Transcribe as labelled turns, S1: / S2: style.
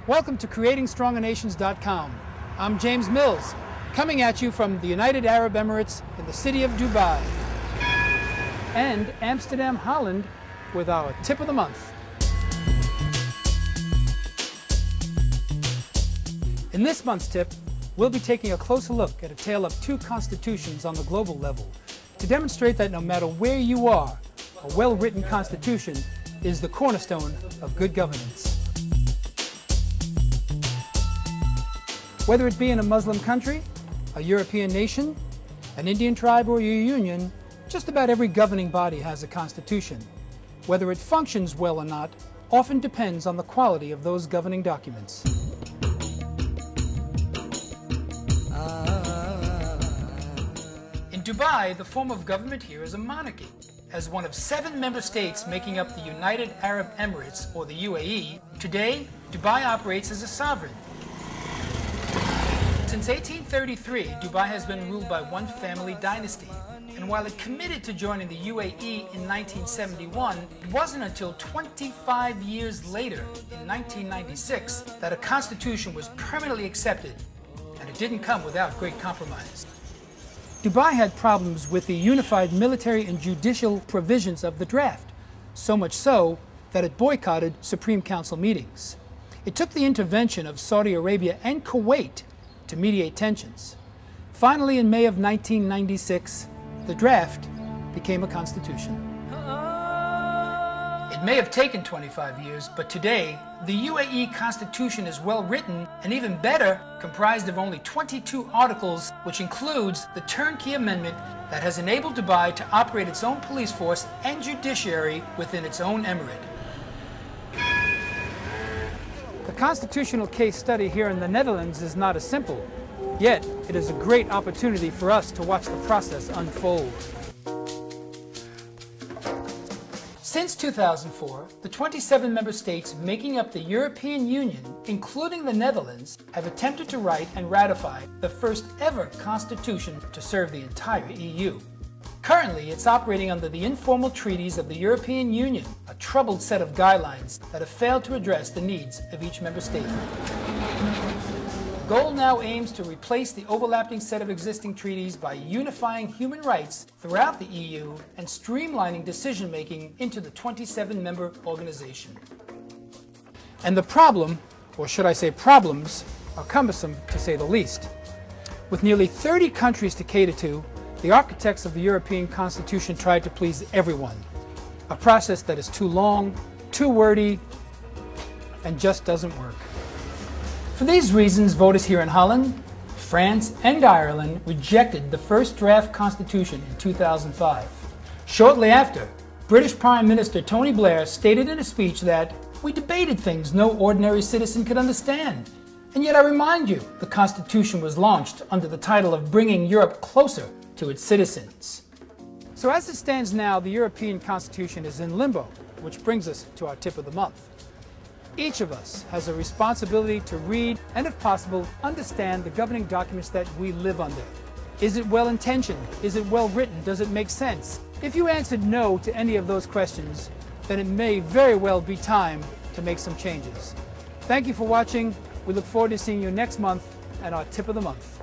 S1: Welcome to CreatingStrongerNations.com. I'm James Mills, coming at you from the United Arab Emirates in the city of Dubai and Amsterdam, Holland, with our tip of the month. In this month's tip, we'll be taking a closer look at a tale of two constitutions on the global level to demonstrate that no matter where you are, a well-written constitution is the cornerstone of good governance. Whether it be in a Muslim country, a European nation, an Indian tribe, or your union, just about every governing body has a constitution. Whether it functions well or not often depends on the quality of those governing documents. In Dubai, the form of government here is a monarchy. As one of 7 member states making up the United Arab Emirates, or the UAE, today, Dubai operates as a sovereign. Since 1833, Dubai has been ruled by one family dynasty, and while it committed to joining the UAE in 1971, it wasn't until 25 years later, in 1996, that a constitution was permanently accepted, and it didn't come without great compromise. Dubai had problems with the unified military and judicial provisions of the draft, so much so that it boycotted Supreme Council meetings. It took the intervention of Saudi Arabia and Kuwait to mediate tensions. Finally, in May of 1996, the draft became a constitution. It may have taken 25 years, but today, the UAE constitution is well written and even better, comprised of only 22 articles, which includes the turnkey amendment that has enabled Dubai to operate its own police force and judiciary within its own emirate. The constitutional case study here in the Netherlands is not as simple, yet it is a great opportunity for us to watch the process unfold. Since 2004, the 27 member states making up the European Union, including the Netherlands, have attempted to write and ratify the first ever constitution to serve the entire EU. Currently, it's operating under the informal treaties of the European Union, a troubled set of guidelines that have failed to address the needs of each member state. The goal now aims to replace the overlapping set of existing treaties by unifying human rights throughout the EU and streamlining decision-making into the 27-member organization. And the problem, or should I say problems, are cumbersome to say the least. With nearly 30 countries to cater to, the architects of the European Constitution tried to please everyone, a process that is too long, too wordy, and just doesn't work. For these reasons, voters here in Holland, France, and Ireland rejected the first draft constitution in 2005. Shortly after, British Prime Minister Tony Blair stated in a speech that we debated things no ordinary citizen could understand. And yet I remind you, the Constitution was launched under the title of bringing Europe closer to its citizens. So as it stands now, the European Constitution is in limbo, which brings us to our tip of the month. Each of us has a responsibility to read and, if possible, understand the governing documents that we live under. Is it well-intentioned? Is it well-written? Does it make sense? If you answered no to any of those questions, then it may very well be time to make some changes. Thank you for watching. We look forward to seeing you next month and our tip of the month.